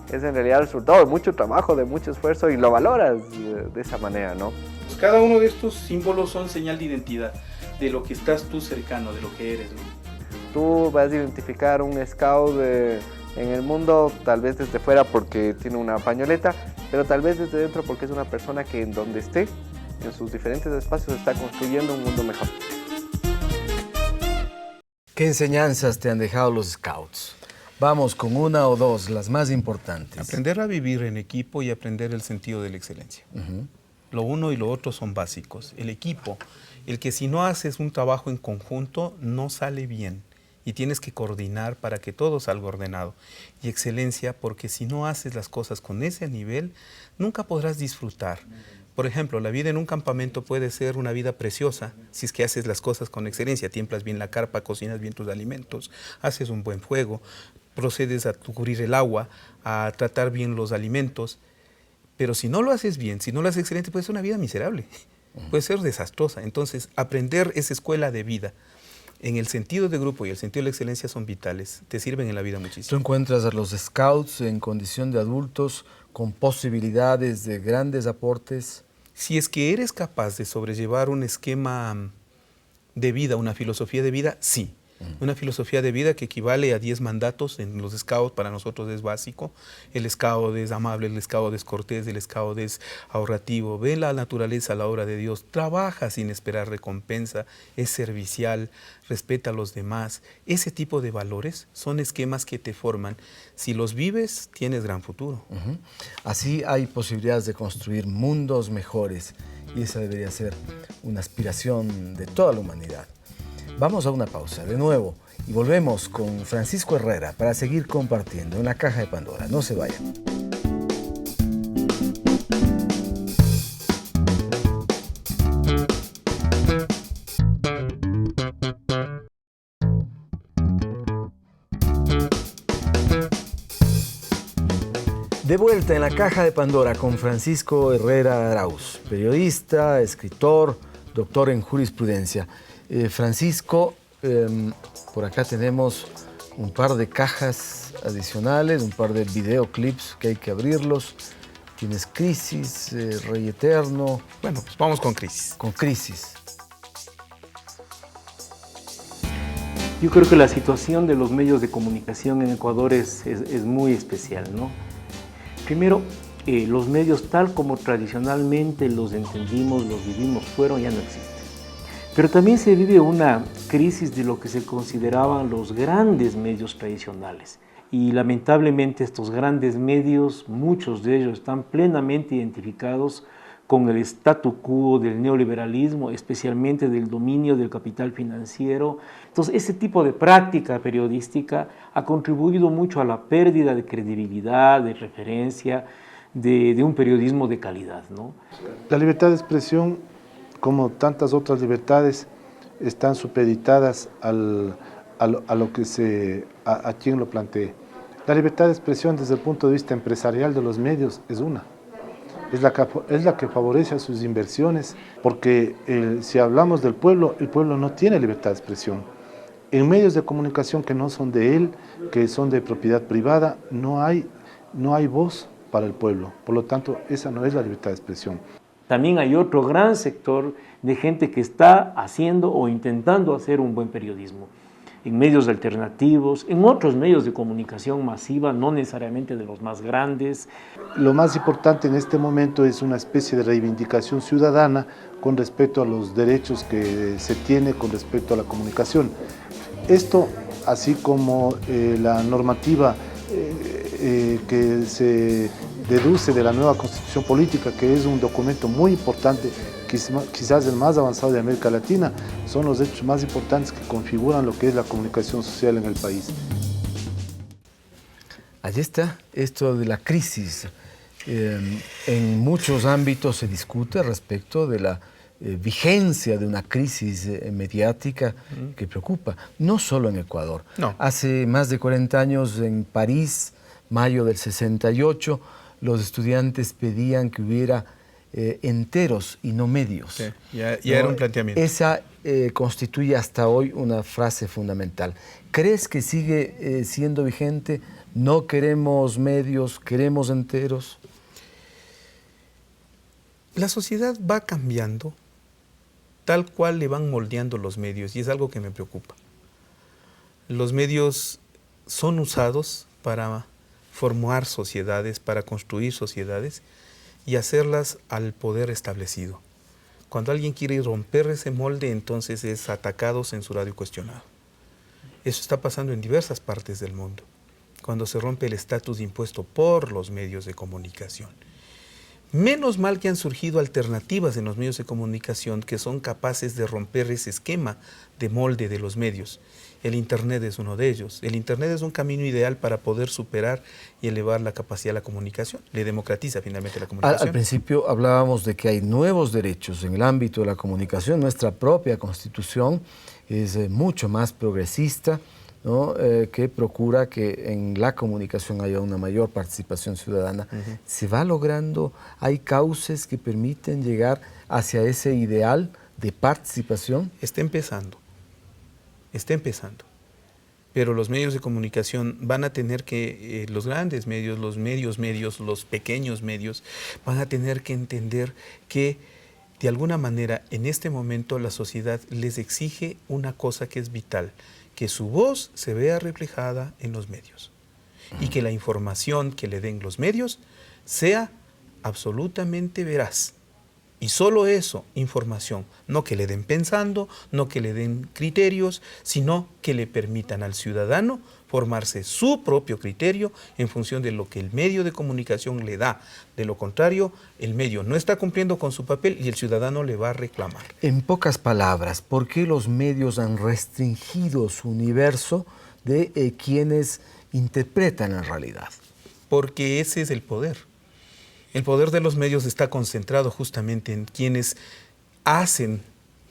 en realidad el resultado de mucho trabajo, de mucho esfuerzo y lo valoras de esa manera, ¿no? Cada uno de estos símbolos son señal de identidad, de lo que estás tú cercano, de lo que eres, ¿no? Tú vas a identificar un scout en el mundo, tal vez desde fuera porque tiene una pañoleta, pero tal vez desde dentro porque es una persona que en donde esté, en sus diferentes espacios, está construyendo un mundo mejor. ¿Qué enseñanzas te han dejado los scouts? Vamos con una o dos, las más importantes. Aprender a vivir en equipo y aprender el sentido de la excelencia. Lo uno y lo otro son básicos. El equipo, el que si no haces un trabajo en conjunto no sale bien y tienes que coordinar para que todo salga ordenado. Y excelencia, porque si no haces las cosas con ese nivel, nunca podrás disfrutar. Por ejemplo, la vida en un campamento puede ser una vida preciosa si es que haces las cosas con excelencia, tiemplas bien la carpa, cocinas bien tus alimentos, haces un buen fuego, procedes a cubrir el agua, a tratar bien los alimentos. Pero si no lo haces bien, si no lo haces excelente, puede ser una vida miserable, puede ser desastrosa. Entonces, aprender esa escuela de vida en el sentido de grupo y el sentido de la excelencia son vitales, te sirven en la vida muchísimo. ¿Tú encuentras a los scouts en condición de adultos con posibilidades de grandes aportes? Si es que eres capaz de sobrellevar un esquema de vida, una filosofía de vida, sí. Una filosofía de vida que equivale a 10 mandatos en los scouts, para nosotros es básico. El scout es amable, el scout es cortés, el scout es ahorrativo, ve la naturaleza, la obra de Dios, trabaja sin esperar recompensa, es servicial, respeta a los demás. Ese tipo de valores son esquemas que te forman. Si los vives, tienes gran futuro. Así hay posibilidades de construir mundos mejores y esa debería ser una aspiración de toda la humanidad. Vamos a una pausa de nuevo y volvemos con Francisco Herrera para seguir compartiendo en la Caja de Pandora. No se vayan. De vuelta en la Caja de Pandora con Francisco Herrera Arauz, periodista, escritor, doctor en jurisprudencia. Francisco, por acá tenemos un par de cajas adicionales, un par de videoclips que hay que abrirlos. Tienes Crisis, Rey Eterno. Bueno, pues vamos con Crisis. Con Crisis. Yo creo que la situación de los medios de comunicación en Ecuador es muy especial, ¿no? Primero, los medios tal como tradicionalmente los entendimos, los vivimos, ya no existen. Pero también se vive una crisis de lo que se consideraban los grandes medios tradicionales. Y lamentablemente estos grandes medios, muchos de ellos están plenamente identificados con el statu quo del neoliberalismo, especialmente del dominio del capital financiero. Entonces, ese tipo de práctica periodística ha contribuido mucho a la pérdida de credibilidad, de referencia, de un periodismo de calidad, ¿no? La libertad de expresión, como tantas otras libertades, están supeditadas a quien lo plantee. La libertad de expresión desde el punto de vista empresarial de los medios es la que favorece a sus inversiones, porque si hablamos del pueblo, el pueblo no tiene libertad de expresión. En medios de comunicación que no son de él, que son de propiedad privada, no hay voz para el pueblo. Por lo tanto, esa no es la libertad de expresión. También hay otro gran sector de gente que está haciendo o intentando hacer un buen periodismo en medios alternativos, en otros medios de comunicación masiva, no necesariamente de los más grandes. Lo más importante en este momento es una especie de reivindicación ciudadana con respecto a los derechos que se tiene con respecto a la comunicación. Esto, así como la normativa que se deduce de la nueva Constitución Política, que es un documento muy importante, quizás el más avanzado de América Latina, son los hechos más importantes que configuran lo que es la comunicación social en el país. Allí está esto de la crisis. En muchos ámbitos se discute respecto de la vigencia de una crisis mediática que preocupa, no solo en Ecuador. No. Hace más de 40 años en París, mayo del 68, los estudiantes pedían que hubiera enteros y no medios. Sí, ya era un planteamiento. Esa constituye hasta hoy una frase fundamental. ¿Crees que sigue siendo vigente? ¿No queremos medios, queremos enteros? La sociedad va cambiando tal cual le van moldeando los medios, y es algo que me preocupa. Los medios son usados para formar sociedades, para construir sociedades y hacerlas al poder establecido. Cuando alguien quiere romper ese molde, entonces es atacado, censurado y cuestionado. Eso está pasando en diversas partes del mundo, cuando se rompe el estatus impuesto por los medios de comunicación. Menos mal que han surgido alternativas en los medios de comunicación que son capaces de romper ese esquema de molde de los medios. El Internet es uno de ellos. El Internet es un camino ideal para poder superar y elevar la capacidad de la comunicación. Le democratiza finalmente la comunicación. Al principio hablábamos de que hay nuevos derechos en el ámbito de la comunicación. Nuestra propia Constitución es mucho más progresista, ¿no? Que procura que en la comunicación haya una mayor participación ciudadana. ¿Se va logrando? ¿Hay cauces que permiten llegar hacia ese ideal de participación? Está empezando, pero los medios de comunicación van a tener que, los grandes medios, los medios, los pequeños medios, van a tener que entender que de alguna manera en este momento la sociedad les exige una cosa que es vital, que su voz se vea reflejada en los medios y que la información que le den los medios sea absolutamente veraz. Y solo eso, información, no que le den pensando, no que le den criterios, sino que le permitan al ciudadano formarse su propio criterio en función de lo que el medio de comunicación le da. De lo contrario, el medio no está cumpliendo con su papel y el ciudadano le va a reclamar. En pocas palabras, ¿por qué los medios han restringido su universo de quienes interpretan la realidad? Porque ese es el poder. El poder de los medios está concentrado justamente en quienes hacen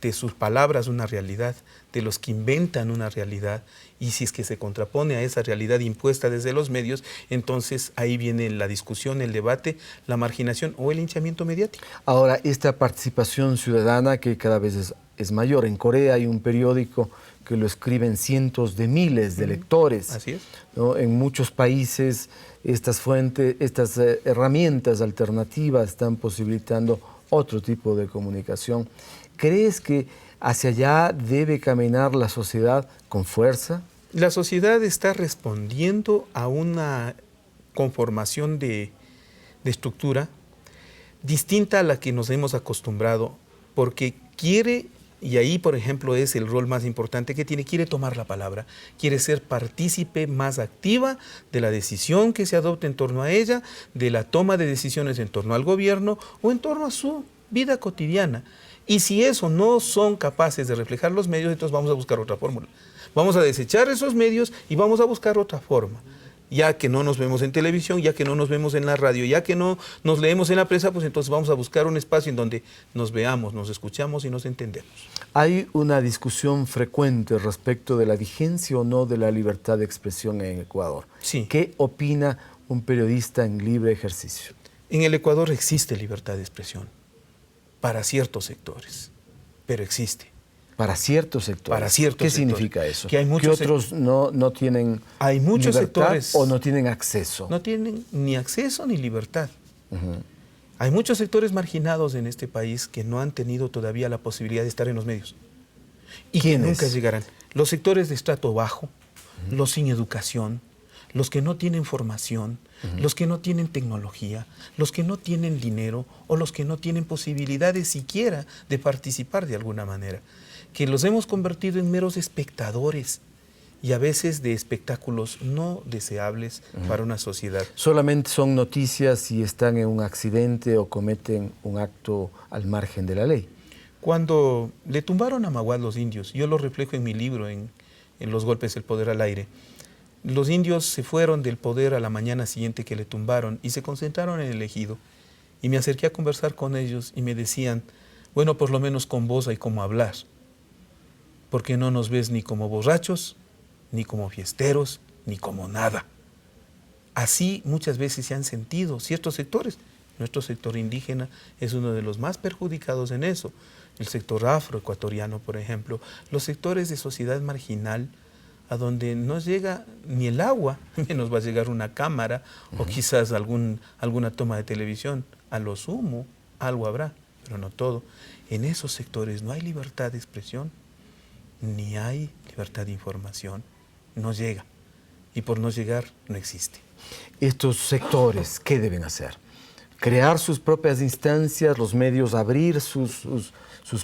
de sus palabras una realidad, de los que inventan una realidad, y si es que se contrapone a esa realidad impuesta desde los medios, entonces ahí viene la discusión, el debate, la marginación o el linchamiento mediático. Ahora, esta participación ciudadana que cada vez es mayor. En Corea hay un periódico que lo escriben cientos de miles de lectores. Así es. ¿No? En muchos países estas herramientas alternativas están posibilitando otro tipo de comunicación. ¿Crees que hacia allá debe caminar la sociedad con fuerza? La sociedad está respondiendo a una conformación de estructura distinta a la que nos hemos acostumbrado, porque quiere Y ahí, por ejemplo, es el rol más importante que tiene. Quiere tomar la palabra, quiere ser partícipe más activa de la decisión que se adopte en torno a ella, de la toma de decisiones en torno al gobierno o en torno a su vida cotidiana. Y si eso no son capaces de reflejar los medios, entonces vamos a buscar otra fórmula. Vamos a desechar esos medios y vamos a buscar otra forma. Ya que no nos vemos en televisión, ya que no nos vemos en la radio, ya que no nos leemos en la prensa, pues entonces vamos a buscar un espacio en donde nos veamos, nos escuchamos y nos entendemos. Hay una discusión frecuente respecto de la vigencia o no de la libertad de expresión en Ecuador. Sí. ¿Qué opina un periodista en libre ejercicio? En el Ecuador existe libertad de expresión para ciertos sectores, pero existe. Para ciertos sectores. Para ciertos ¿Qué sectores. significa eso? Que hay muchos ¿Que otros no tienen hay muchos libertad sectores o no tienen acceso? No tienen ni acceso ni libertad. Uh-huh. Hay muchos sectores marginados en este país que no han tenido todavía la posibilidad de estar en los medios. Y que nunca llegarán. Los sectores de estrato bajo, los sin educación, los que no tienen formación, los que no tienen tecnología, los que no tienen dinero o los que no tienen posibilidades siquiera de participar de alguna manera, que los hemos convertido en meros espectadores y a veces de espectáculos no deseables para una sociedad. Solamente son noticias si están en un accidente o cometen un acto al margen de la ley. Cuando le tumbaron a Maguad los indios, yo lo reflejo en mi libro, en Los golpes del poder al aire, los indios se fueron del poder a la mañana siguiente que le tumbaron y se concentraron en el ejido. Y me acerqué a conversar con ellos y me decían, bueno, por lo menos con vos hay como hablar, porque no nos ves ni como borrachos, ni como fiesteros, ni como nada. Así muchas veces se han sentido ciertos sectores. Nuestro sector indígena es uno de los más perjudicados en eso. El sector afroecuatoriano, por ejemplo, los sectores de sociedad marginal, a donde no llega ni el agua, menos va a llegar una cámara o quizás alguna toma de televisión. A lo sumo, algo habrá, pero no todo. En esos sectores no hay libertad de expresión, ni hay libertad de información. No llega. Y por no llegar, no existe. Estos sectores, ¿qué deben hacer? Crear sus propias instancias, los medios abrir sus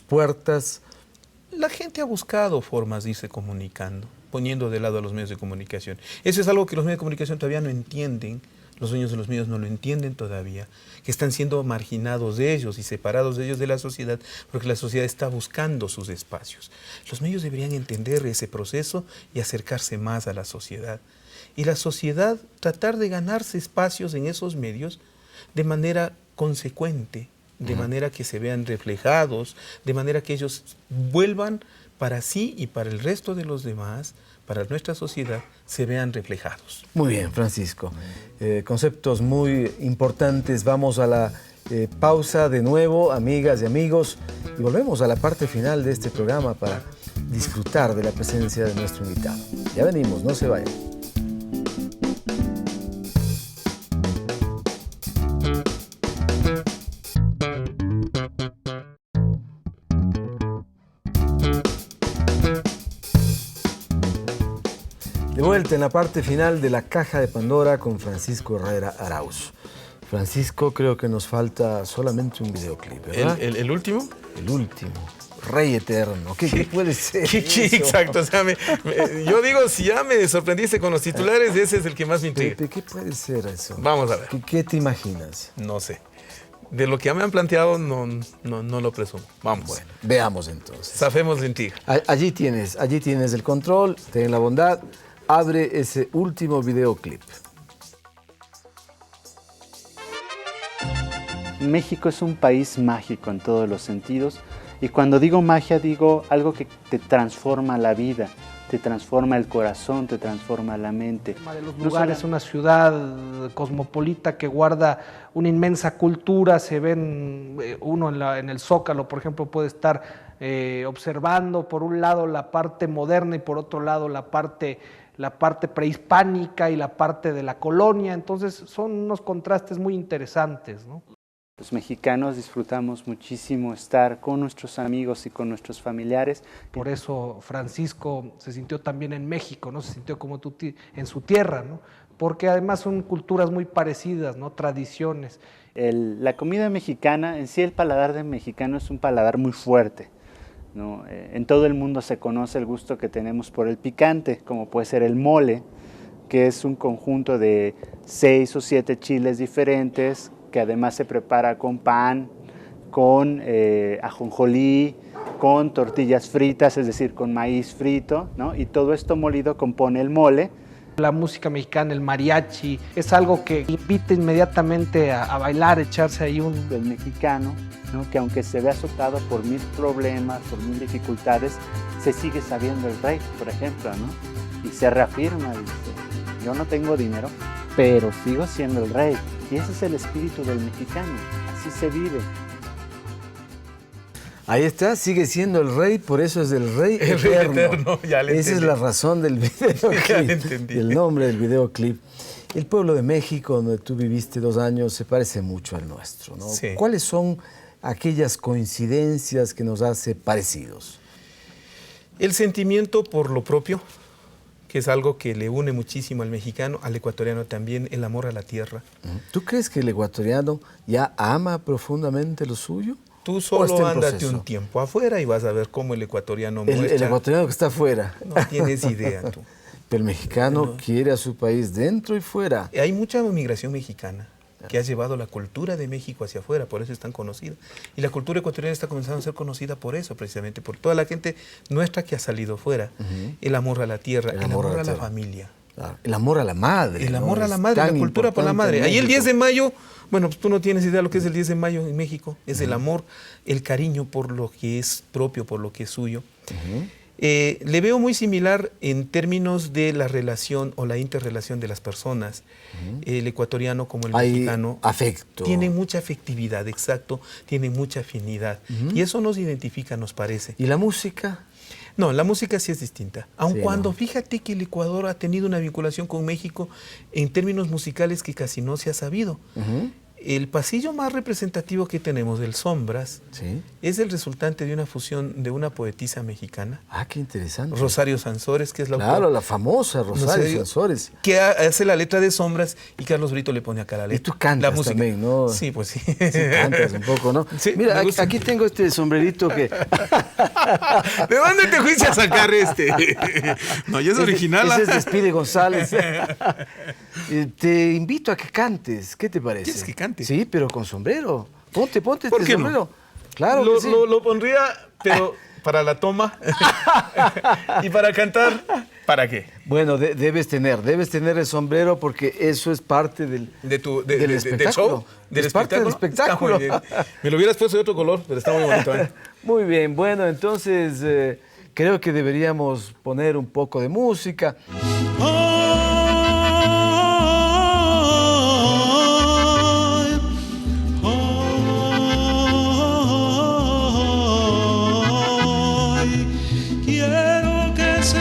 puertas. La gente ha buscado formas de irse comunicando, poniendo de lado a los medios de comunicación. Eso es algo que los medios de comunicación todavía no entienden, los dueños de los medios no lo entienden todavía, que están siendo marginados de ellos y separados de ellos de la sociedad, porque la sociedad está buscando sus espacios. Los medios deberían entender ese proceso y acercarse más a la sociedad. Y la sociedad tratar de ganarse espacios en esos medios de manera consecuente, de manera que se vean reflejados, de manera que ellos vuelvan para sí y para el resto de los demás, para nuestra sociedad, se vean reflejados. Muy bien, Francisco. Conceptos muy importantes. Vamos a la pausa de nuevo, amigas y amigos, y volvemos a la parte final de este programa para disfrutar de la presencia de nuestro invitado. Ya venimos, no se vayan. De vuelta en la parte final de La Caja de Pandora con Francisco Herrera Arauz. Francisco, creo que nos falta solamente un videoclip, ¿verdad? ¿El último? El último. Rey Eterno. ¿Qué puede ser? Exacto. O sea, yo digo, si ya me sorprendiste con los titulares, ese es el que más me intriga. ¿Qué puede ser eso? Vamos a ver. ¿Qué te imaginas? No sé. De lo que ya me han planteado, no lo presumo. Vamos. Bueno, veamos entonces. Zafemos de intriga. Allí tienes el control, ten la bondad. Abre ese último videoclip. México es un país mágico en todos los sentidos. Y cuando digo magia, digo algo que te transforma la vida, te transforma el corazón, te transforma la mente. De los lugares, una ciudad cosmopolita que guarda una inmensa cultura. Se ven, uno en el Zócalo, por ejemplo, puede estar observando por un lado la parte moderna y por otro lado la parte prehispánica y la parte de la colonia. Entonces son unos contrastes muy interesantes, ¿no? Los mexicanos disfrutamos muchísimo estar con nuestros amigos y con nuestros familiares. Por eso Francisco se sintió también en México, ¿no? Se sintió como tú en su tierra, ¿no? Porque además son culturas muy parecidas, ¿no? Tradiciones. La comida mexicana, en sí el paladar de mexicano es un paladar muy fuerte. ¿no? En todo el mundo se conoce el gusto que tenemos por el picante, como puede ser el mole, que es un conjunto de 6 o 7 chiles diferentes, que además se prepara con pan, con ajonjolí, con tortillas fritas, es decir, con maíz frito, ¿no? Y todo esto molido compone el mole. La música mexicana, el mariachi, es algo que invita inmediatamente a bailar, echarse ahí un... El mexicano, ¿no? Que aunque se ve azotado por 1000 problemas, por 1000 dificultades, se sigue sabiendo el rey, por ejemplo, ¿no? Y se reafirma, dice, yo no tengo dinero, pero sigo siendo el rey. Y ese es el espíritu del mexicano, así se vive. Ahí está, sigue siendo el rey, por eso es el rey el eterno. Rey eterno, ya le Esa entendí. es la razón del videoclip, Ya le entendí. el nombre del videoclip. El pueblo de México, donde tú viviste 2 años, se parece mucho al nuestro, ¿no? Sí. ¿Cuáles son aquellas coincidencias que nos hace parecidos? El sentimiento por lo propio, que es algo que le une muchísimo al mexicano, al ecuatoriano también, el amor a la tierra. ¿Tú crees que el ecuatoriano ya ama profundamente lo suyo? Tú ¿O solo está en ándate proceso? un tiempo afuera y vas a ver cómo el ecuatoriano El muestra. ecuatoriano que está afuera. No tienes idea tú. Pero el mexicano quiere a su país dentro y fuera. Hay mucha migración mexicana que ha llevado la cultura de México hacia afuera, por eso es tan conocida. Y la cultura ecuatoriana está comenzando a ser conocida por eso, precisamente, por toda la gente nuestra que ha salido fuera. El amor a la tierra, el amor a la familia. Claro. El amor a la madre. El ¿no? amor a la Es madre, tan la cultura por la importante madre. en Ahí el México. 10 de mayo, bueno, pues tú no tienes idea de lo que es el 10 de mayo en México. Es el amor, el cariño por lo que es propio, por lo que es suyo. Le veo muy similar en términos de la relación o la interrelación de las personas. El ecuatoriano como el Hay mexicano. afecto. Tienen mucha afectividad, exacto. Tienen mucha afinidad. Y eso nos identifica, nos parece. ¿Y la música? No, la música sí es distinta. Aun Sí, cuando, ¿no? fíjate que el Ecuador ha tenido una vinculación con México en términos musicales que casi no se ha sabido. El pasillo más representativo que tenemos, del Sombras, es el resultante de una fusión de una poetisa mexicana. Ah, qué interesante. Rosario Sansores, que es la Claro, autora. la famosa Rosario Sansores. Que hace la letra de Sombras y Carlos Brito le pone acá la letra. Y tú cantas la música. también, ¿no? Sí, pues sí. Sí, cantas un poco, ¿no? Sí, mira, me gusta. aquí tengo este sombrerito que... ¿De dónde te fuiste a sacar este? No, ya es original. Ese es de Speedy González. Te invito a que cantes. ¿Qué te parece? ¿Quieres que cante? Sí, pero con sombrero. Ponte ¿Por este qué no? sombrero. Claro lo, que sí. lo pondría, pero para la toma. Y para cantar, ¿para qué? Bueno, debes tener el sombrero porque eso es parte del espectáculo. show, del es parte del espectáculo. Está muy bien. Me lo hubieras puesto de otro color, pero está muy bonito. Muy bien, bueno, entonces creo que deberíamos poner un poco de música. Quiero que se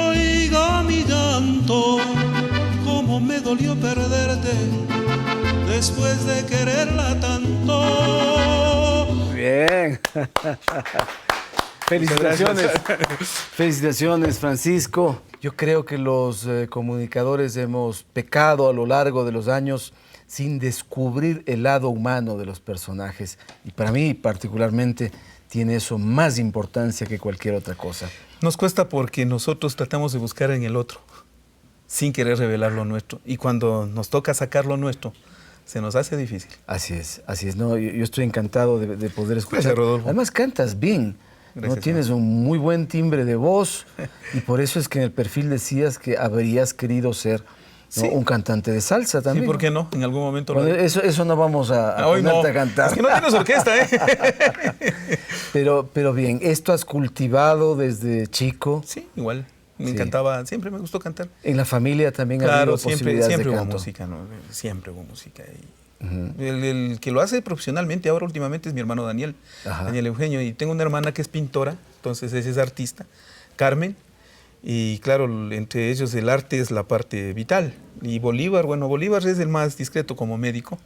oiga mi llanto, como me dolió perderte después de quererla tanto. Bien. Felicitaciones. Felicitaciones, Francisco. Yo creo que los comunicadores hemos pecado a lo largo de los años sin descubrir el lado humano de los personajes. Y para mí, particularmente, tiene eso más importancia que cualquier otra cosa. Nos cuesta porque nosotros tratamos de buscar en el otro, sin querer revelar lo nuestro. Y cuando nos toca sacar lo nuestro, se nos hace difícil. Así es, así es. No, yo estoy encantado de poder escuchar. Gracias, Rodolfo. Además, cantas bien. Gracias, ¿no? Tienes un muy buen timbre de voz y por eso es que en el perfil decías que habrías querido ser, ¿no? Sí. un cantante de salsa también. Sí, ¿por qué no? En algún momento Bueno, lo... eso no vamos a Hoy ponerte no. a cantar. Es que no tienes orquesta, ¿eh? Pero bien, ¿esto has cultivado desde chico? Sí, igual. Me Sí. encantaba, siempre me gustó cantar. ¿En la familia también ha Claro, habido siempre posibilidades de hubo canto? música, ¿no? Siempre hubo música. El que lo hace profesionalmente ahora últimamente es mi hermano Daniel, Daniel Eugenio, y tengo una hermana que es pintora, entonces ella es artista, Carmen, y claro, entre ellos el arte es la parte vital. Y Bolívar, bueno, Bolívar es el más discreto como médico,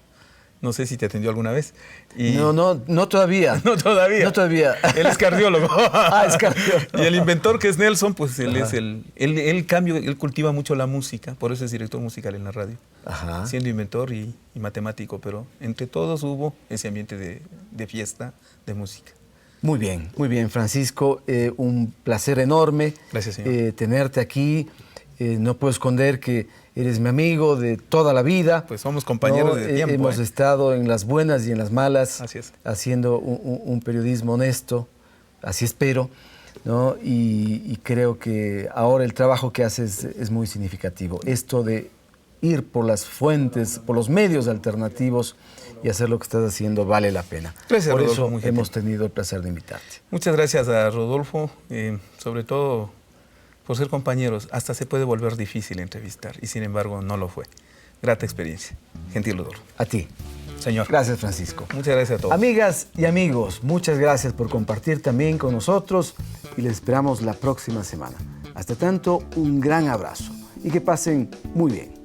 no sé si te atendió alguna vez. Y... No todavía. No todavía. No todavía. Él es cardiólogo. Es cardiólogo. Y el inventor, que es Nelson, pues él es él cultiva mucho la música, por eso es director musical en la radio. Siendo inventor y matemático, pero entre todos hubo ese ambiente de fiesta, de música. Muy bien, Francisco. Un placer enorme. Gracias, señor. Tenerte aquí. No puedo esconder que eres mi amigo de toda la vida. Pues somos compañeros de tiempo. Hemos estado en las buenas y en las malas, Así es. haciendo un periodismo honesto, así espero, ¿no? Y creo que ahora el trabajo que haces es muy significativo. Esto de ir por las fuentes, por los medios alternativos y hacer lo que estás haciendo vale la pena. Gracias, por Rodolfo, eso muy gentil. hemos tenido el placer de invitarte. Muchas gracias a Rodolfo, sobre todo por ser compañeros. Hasta se puede volver difícil entrevistar y sin embargo no lo fue. Grata experiencia. Gentil Rodolfo. A ti. Señor. Gracias, Francisco. Muchas gracias a todos. Amigas y amigos, muchas gracias por compartir también con nosotros y les esperamos la próxima semana. Hasta tanto, un gran abrazo y que pasen muy bien.